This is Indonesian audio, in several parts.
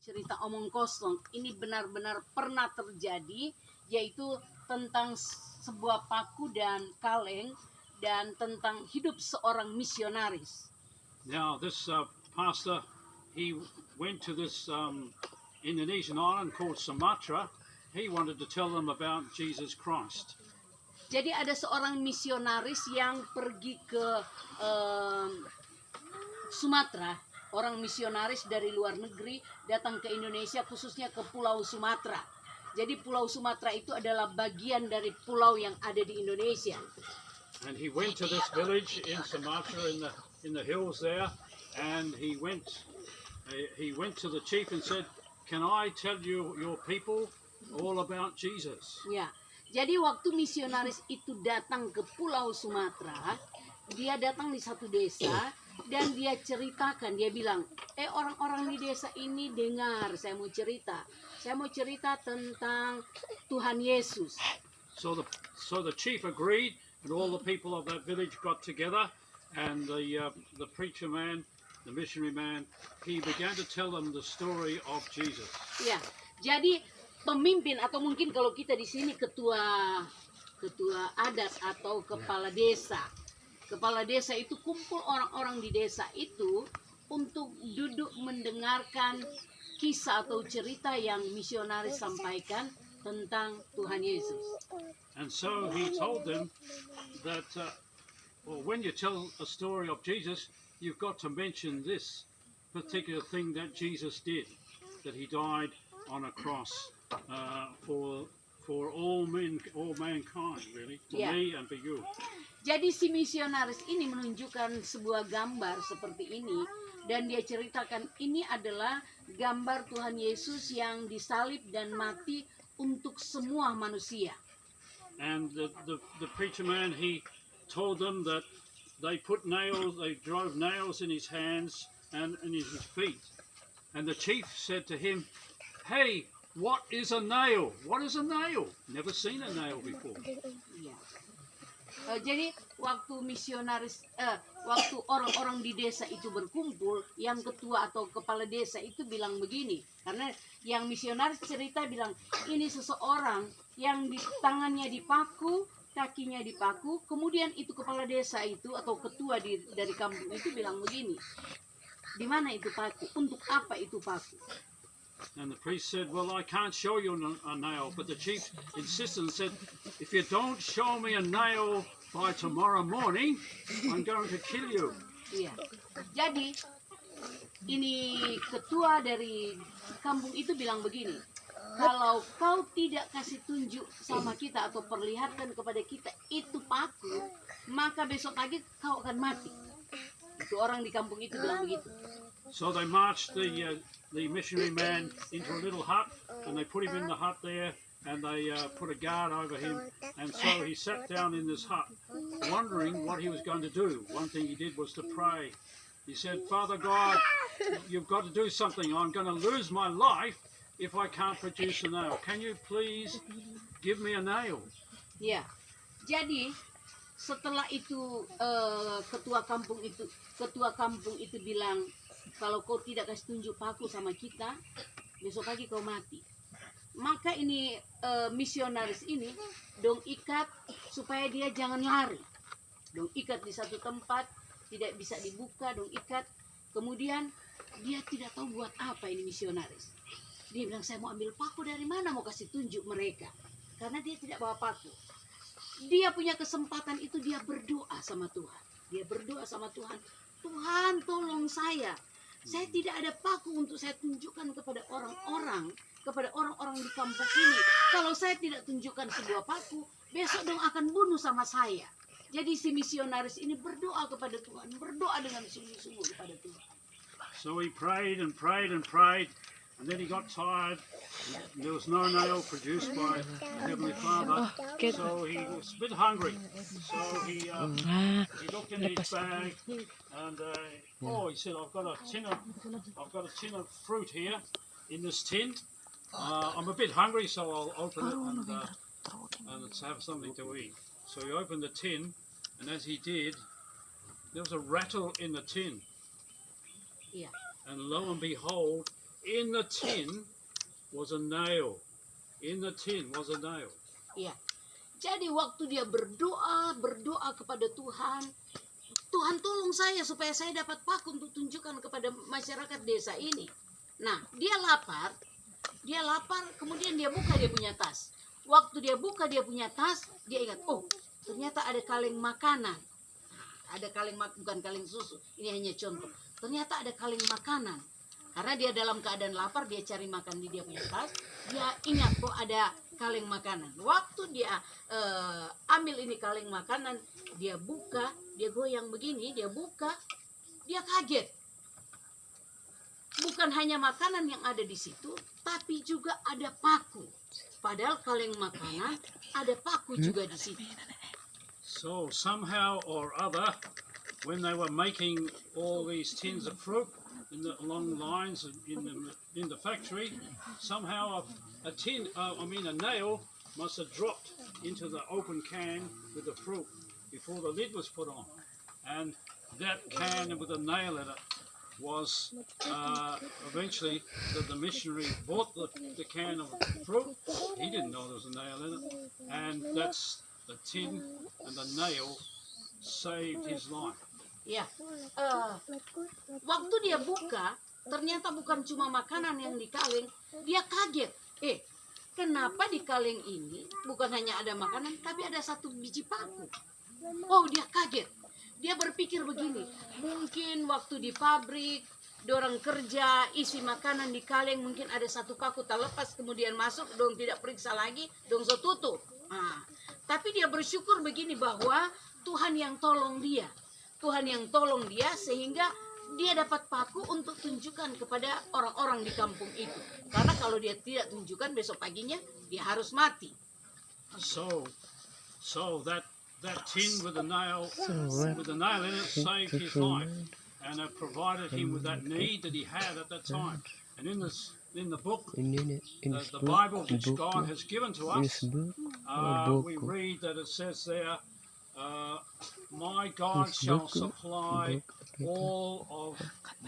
cerita omong kosong. Ini benar-benar pernah terjadi, yaitu tentang sebuah paku dan kaleng dan tentang hidup seorang misionaris. Now, this pastor, he went to this Indonesian island called Sumatra. He wanted to tell them about Jesus Christ. Jadi ada seorang misionaris yang pergi ke Sumatera. Orang misionaris dari luar negeri datang ke Indonesia, khususnya ke Pulau Sumatera. Jadi Pulau Sumatera itu adalah bagian dari pulau yang ada di Indonesia. And he went to this village in Sumatra in the hills there, and he went to the chief and said, "Can I tell you your people all about Jesus?" Ya, jadi waktu misionaris itu datang ke Pulau Sumatera, dia datang di satu desa dan dia ceritakan, dia bilang, orang-orang di desa ini dengar, saya mau cerita tentang Tuhan Yesus. So the chief agreed, and all the people of that village got together, and the preacher man, the missionary man, he began to tell them the story of Jesus. Ya, jadi pemimpin atau mungkin kalau kita di sini ketua adat atau kepala desa. Kepala desa itu kumpul orang-orang di desa itu untuk duduk mendengarkan kisah atau cerita yang misionaris sampaikan tentang Tuhan Yesus. And so he told them that when you tell a story of Jesus, you've got to mention this particular thing that Jesus did, that he died on a cross for all mankind, really, for me and for you. Jadi si misionaris ini menunjukkan sebuah gambar seperti ini, dan dia ceritakan ini adalah gambar Tuhan Yesus yang disalib dan mati untuk semua manusia. And the preacher man, he told them that they drove nails in his hands and in his feet. And the chief said to him, "Hey, what is a nail? What is a nail? Never seen a nail before." Ya. Jadi waktu waktu orang-orang di desa itu berkumpul, yang ketua atau kepala desa itu bilang begini, karena yang misionaris cerita bilang ini seseorang yang di tangannya dipaku, kakinya dipaku, kemudian itu kepala desa itu atau ketua dari kampung itu bilang begini, di mana itu paku? Untuk apa itu paku? And the priest said, "Well, I can't show you a nail." But the chief insisted and said, "If you don't show me a nail by tomorrow morning, I'm going to kill you." Iya. Jadi ini ketua dari kampung itu bilang begini, kalau kau tidak kasih tunjuk sama kita atau perlihatkan kepada kita itu paku, maka besok pagi kau akan mati. Itu orang di kampung itu bilang begitu. So they marched the missionary man into a little hut, and they put him in the hut there, and they put a guard over him. And so he sat down in this hut, wondering what he was going to do. One thing he did was to pray. He said, "Father God, you've got to do something. I'm going to lose my life if I can't produce a nail. Can you please give me a nail?" Ya, jadi setelah itu ketua kampung itu bilang, kalau kau tidak kasih tunjuk paku sama kita, besok pagi kau mati. Maka ini misionaris ini dong ikat supaya dia jangan lari. Dong ikat di satu tempat, tidak bisa dibuka, dong ikat. Kemudian dia tidak tahu buat apa ini misionaris. Dia bilang, saya mau ambil paku dari mana, mau kasih tunjuk mereka. Karena dia tidak bawa paku. Dia punya kesempatan itu, dia berdoa sama Tuhan. Dia berdoa sama Tuhan, "Tuhan, tolong saya. Saya tidak ada paku untuk saya tunjukkan kepada orang-orang di kampung ini. Kalau saya tidak tunjukkan sebuah paku, besok dong akan bunuh sama saya." Jadi si misionaris ini berdoa kepada Tuhan, berdoa dengan sungguh-sungguh kepada Tuhan. So he prayed and prayed and prayed, and then he got tired. There was no nail produced by the Heavenly Father, so he was a bit hungry. So he looked in his bag, and he said, "I've got a tin of fruit here in this tin. I'm a bit hungry, so I'll open it and let's have something to eat." So he opened the tin, and as he did, there was a rattle in the tin. Iya. And lo and behold, in the tin was a nail. In the tin was a nail. Ya. Jadi waktu dia berdoa kepada Tuhan, Tuhan tolong saya supaya saya dapat paku untuk tunjukkan kepada masyarakat desa ini. Nah, dia lapar, kemudian dia buka dia punya tas. Waktu dia buka dia punya tas, dia ingat, oh ternyata ada kaleng makanan. Ada kaleng, bukan kaleng susu, ini hanya contoh. Ternyata ada kaleng makanan. Karena dia dalam keadaan lapar, dia cari makan di dia punya tas. Dia ingat kok ada kaleng makanan. Waktu dia ambil ini kaleng makanan, dia buka, dia goyang begini, dia buka, dia kaget. Bukan hanya makanan yang ada di situ, tapi juga ada paku. Padahal kaleng makanan ada paku juga di situ. So somehow or other, when they were making all these tins of fruit along lines in the factory, somehow a nail must have dropped into the open can with the fruit before the lid was put on, and that can with a nail in it was eventually the missionary bought the can of fruit. He didn't know there was a nail in it, and that's the tin and the nail saved his life. Ya, waktu dia buka, ternyata bukan cuma makanan yang di kaleng, dia kaget. Kenapa di kaleng ini bukan hanya ada makanan, tapi ada satu biji paku? Oh, dia kaget. Dia berpikir begini, mungkin waktu di pabrik, dorang kerja, isi makanan di kaleng, mungkin ada satu paku terlepas, kemudian masuk, dong tidak periksa lagi, dong tutup. Tapi dia bersyukur begini bahwa Tuhan yang tolong dia. Tuhan yang tolong dia sehingga dia dapat paku untuk tunjukkan kepada orang-orang di kampung itu. Karena kalau dia tidak tunjukkan, besok paginya dia harus mati. So that tin with the nail in it saved his life, and it provided him with that need that he had at that time. And in the book, the Bible which God has given to us, we read that it says there, my God shall supply all of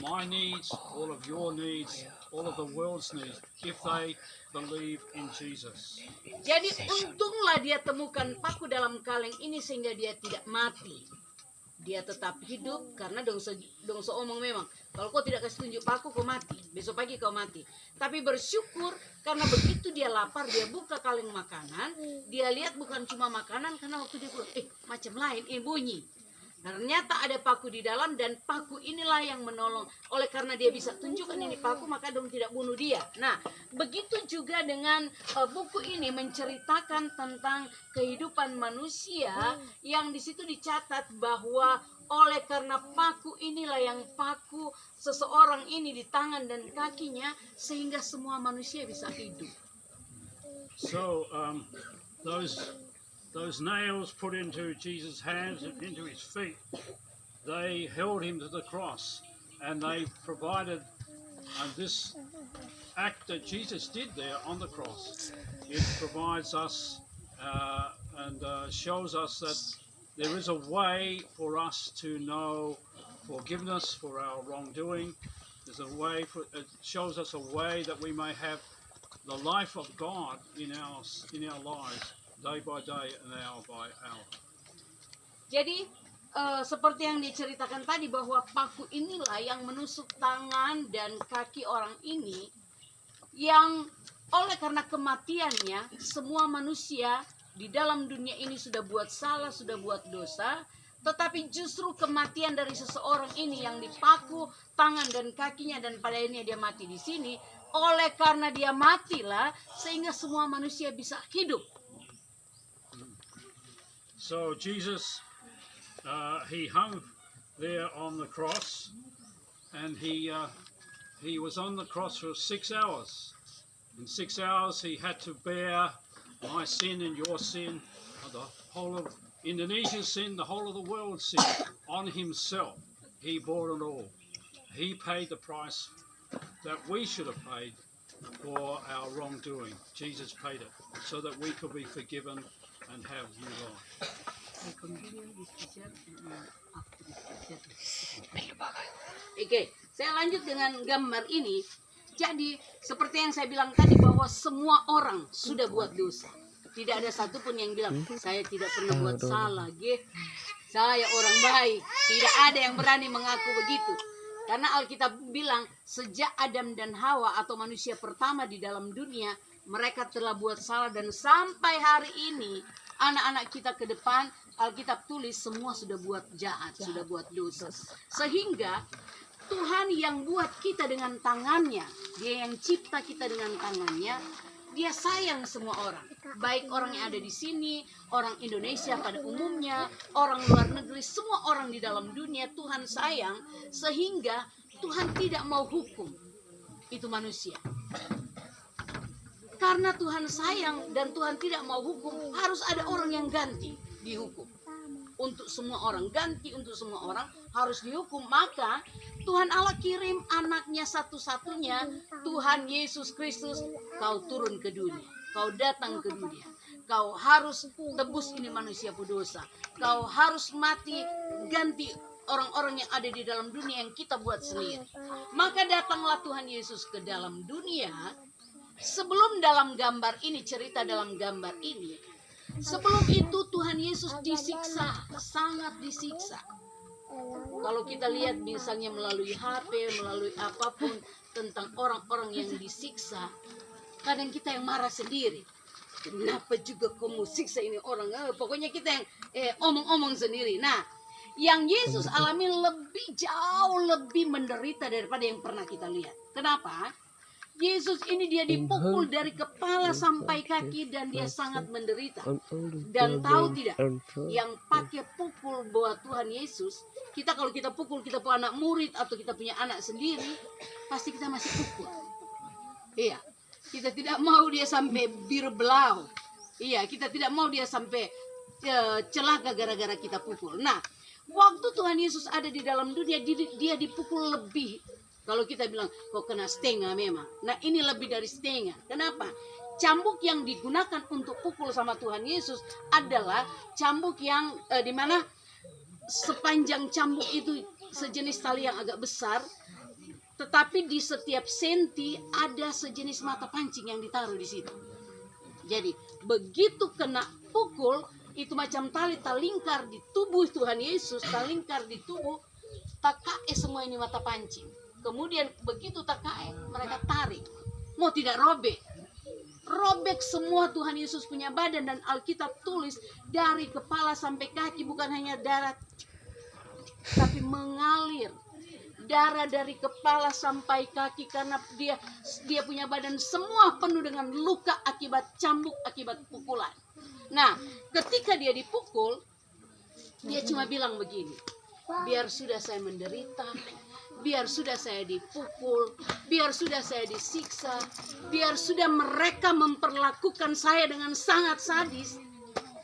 my needs, all of your needs, all of the world's needs, if they believe in Jesus. Jadi untunglah dia temukan paku dalam kaleng ini sehingga dia tidak mati. Dia tetap hidup karena dong seomong memang kalau kau tidak kasih tunjuk paku kau mati, besok pagi kau mati. Tapi bersyukur karena begitu dia lapar, dia buka kaleng makanan, dia lihat bukan cuma makanan, karena waktu dia buka, macam lain, bunyi. Ternyata ada paku di dalam, dan paku inilah yang menolong. Oleh karena dia bisa tunjukkan ini paku, maka dong tidak bunuh dia. Nah, begitu juga dengan buku ini menceritakan tentang kehidupan manusia, yang di situ dicatat bahwa oleh karena paku inilah yang paku seseorang ini di tangan dan kakinya, sehingga semua manusia bisa hidup. So those nails put into Jesus' hands and into his feet, they held him to the cross, and they provided this act that Jesus did there on the cross. It provides us and shows us that there is a way for us to know forgiveness for our wrongdoing. There's a way it shows us a way that we may have the life of God in our lives, day by day and hour by hour. Jadi seperti yang diceritakan tadi bahwa paku inilah yang menusuk tangan dan kaki orang ini, yang oleh karena kematiannya semua manusia di dalam dunia ini sudah buat salah, sudah buat dosa, tetapi justru kematian dari seseorang ini yang dipaku tangan dan kakinya dan pada akhirnya dia mati di sini, oleh karena dia matilah sehingga semua manusia bisa hidup. So Jesus, he hung there on the cross, and he was on the cross for 6 hours. In 6 hours he had to bear my sin and your sin, the whole of Indonesia's sin, the whole of the world's sin, on himself. He bore it all. He paid the price that we should have paid for our wrongdoing. Jesus paid it so that we could be forgiven and have new life. Oke, saya lanjut dengan gambar ini. Jadi seperti yang saya bilang tadi bahwa semua orang sudah buat dosa. Tidak ada satupun yang bilang saya tidak pernah buat salah, saya orang baik. Tidak ada yang berani mengaku begitu. Karena Alkitab bilang sejak Adam dan Hawa atau manusia pertama di dalam dunia, mereka telah buat salah, dan sampai hari ini anak-anak kita ke depan Alkitab tulis semua sudah buat jahat, sudah buat dosa. Sehingga Tuhan yang buat kita dengan tangannya, Dia yang cipta kita dengan tangannya, Dia sayang semua orang. Baik orang yang ada di sini, orang Indonesia pada umumnya, orang luar negeri, semua orang di dalam dunia Tuhan sayang, sehingga Tuhan tidak mau hukum itu manusia. Karena Tuhan sayang dan Tuhan tidak mau hukum, harus ada orang yang ganti dihukum. Untuk semua orang, ganti untuk semua orang harus dihukum. Maka Tuhan Allah kirim anaknya satu-satunya, Tuhan Yesus Kristus. Kau turun ke dunia, kau datang ke dunia, kau harus tebus ini manusia berdosa, kau harus mati ganti orang-orang yang ada di dalam dunia yang kita buat sendiri. Maka datanglah Tuhan Yesus ke dalam dunia. Sebelum dalam gambar ini, cerita dalam gambar ini, sebelum itu Tuhan Yesus disiksa, sangat disiksa. Kalau kita lihat misalnya melalui HP, melalui apapun tentang orang-orang yang disiksa, kadang kita yang marah sendiri. Kenapa juga kamu siksa ini orang? Pokoknya kita yang omong-omong sendiri. Nah, yang Yesus alami jauh lebih menderita daripada yang pernah kita lihat. Kenapa? Yesus ini dia dipukul dari kepala sampai kaki dan dia sangat menderita. Dan tahu tidak, yang pakai pukul buat Tuhan Yesus, kita kalau kita pukul, kita punya anak murid atau kita punya anak sendiri, pasti kita masih pukul. Iya, kita tidak mau dia sampai biru belau. Iya, kita tidak mau dia sampai celaka gara-gara kita pukul. Nah, waktu Tuhan Yesus ada di dalam dunia, dia dipukul lebih. Kalau kita bilang, kok kena setengah memang. Nah, ini lebih dari setengah. Kenapa? Cambuk yang digunakan untuk pukul sama Tuhan Yesus adalah cambuk yang dimana sepanjang cambuk itu sejenis tali yang agak besar. Tetapi di setiap senti ada sejenis mata pancing yang ditaruh di situ. Jadi, begitu kena pukul, itu macam tali talingkar di tubuh Tuhan Yesus, talingkar di tubuh, takae semua ini mata pancing. Kemudian begitu takae, mereka tarik. Mau tidak robek. Robek semua Tuhan Yesus punya badan, dan Alkitab tulis dari kepala sampai kaki bukan hanya darah, tapi mengalir. Darah dari kepala sampai kaki karena dia punya badan semua penuh dengan luka akibat cambuk, akibat pukulan. Nah, ketika dia dipukul, dia cuma bilang begini, biar sudah saya menderita, biar sudah saya dipukul, biar sudah saya disiksa, biar sudah mereka memperlakukan saya dengan sangat sadis.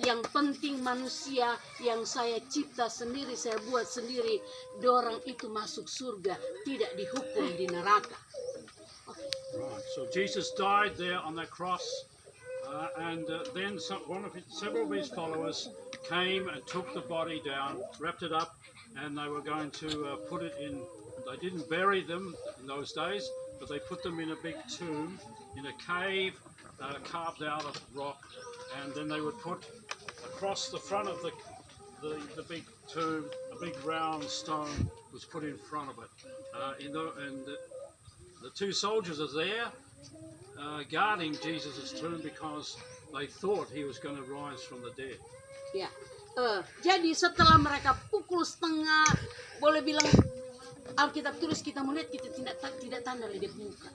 Yang penting manusia yang saya cipta sendiri, saya buat sendiri, dorang itu masuk surga, tidak dihukum di neraka. Right. So Jesus died there on that cross, and then several of his followers came and took the body down, wrapped it up, and they were going to put it in. They didn't bury them in those days, but they put them in a big tomb, in a cave carved out of rock, and then they would put across the front of the big tomb, a big round stone was put in front of it. The two soldiers are there guarding Jesus' tomb because they thought he was going to rise from the dead. Ya, jadi setelah mereka pukul setengah, boleh bilang Alkitab tulis kita melihat, kita tidak tanda lah dia bukan,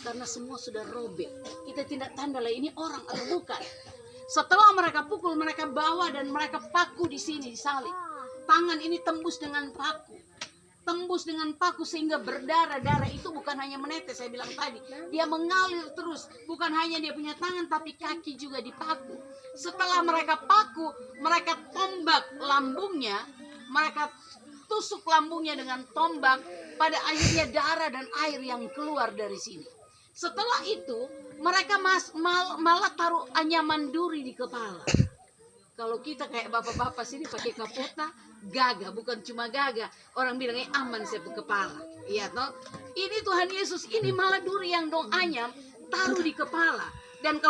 karena semua sudah robek. Kita tidak tanda lah ini orang atau bukan. Setelah mereka pukul, mereka bawa dan mereka paku di sini disalib. Tangan ini tembus dengan paku sehingga berdarah-darah itu bukan hanya menetes, saya bilang tadi, dia mengalir terus. Bukan hanya dia punya tangan, tapi kaki juga dipaku. Setelah mereka paku, mereka tombak lambungnya, mereka tusuk lambungnya dengan tombak, pada akhirnya darah dan air yang keluar dari sini. Setelah itu mereka malah taruh anyaman duri di kepala. Kalau kita kayak bapak-bapak sini pakai kapota, gagah, bukan cuma gagah. Orang bilangnya aman saya kepala. Iya toh? Ini Tuhan Yesus, ini malah duri yang dong anyam taruh di kepala. Dan kalau